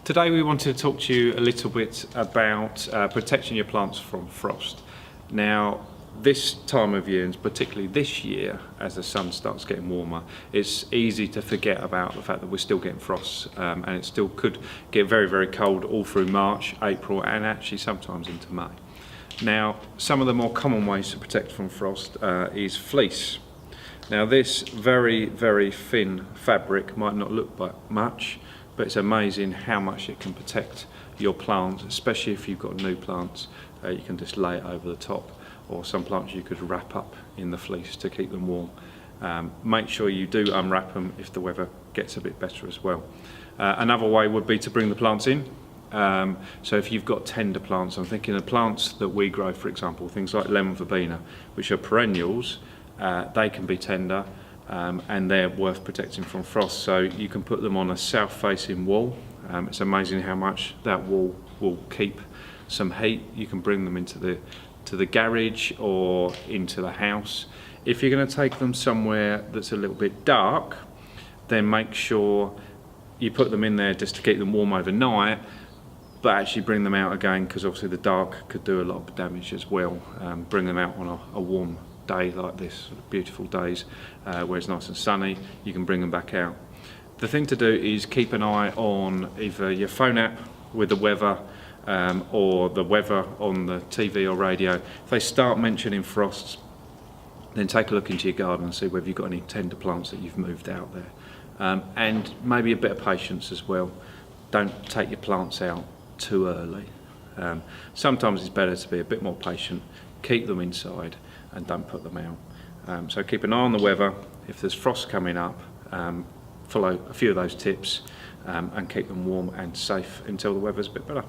Today we wanted to talk to you a little bit about protecting your plants from frost. Now, this time of year, and particularly this year, as the sun starts getting warmer, it's easy to forget about the fact that we're still getting frosts, and it still could get very, very cold all through March, April, and actually sometimes into May. Now, some of the more common ways to protect from frost is fleece. Now, this very, very thin fabric might not look like much, but it's amazing how much it can protect your plants, especially if you've got new plants. You can just lay it over the top, or some plants you could wrap up in the fleece to keep them warm. Make sure you do unwrap them if the weather gets a bit better as well. Another way would be to bring the plants in. So if you've got tender plants, I'm thinking of plants that we grow, for example, things like lemon verbena, which are perennials. They can be tender, and they're worth protecting from frost. So you can put them on a south-facing wall. It's amazing how much that wall will keep some heat. You can bring them into the garage or into the house. If you're going to take them somewhere that's a little bit dark, then make sure you put them in there just to keep them warm overnight, but actually bring them out again, because obviously the dark could do a lot of damage as well. Bring them out on a warm day like this, beautiful days where it's nice and sunny. You can bring them back out. The thing to do is keep an eye on either your phone app with the weather or the weather on the TV or radio. If they start mentioning frosts, then take a look into your garden and see whether you've got any tender plants that you've moved out there. And maybe a bit of patience as well. Don't take your plants out too early. Sometimes it's better to be a bit more patient, keep them inside and don't put them out. So keep an eye on the weather. If there's frost coming up, follow a few of those tips and keep them warm and safe until the weather's a bit better.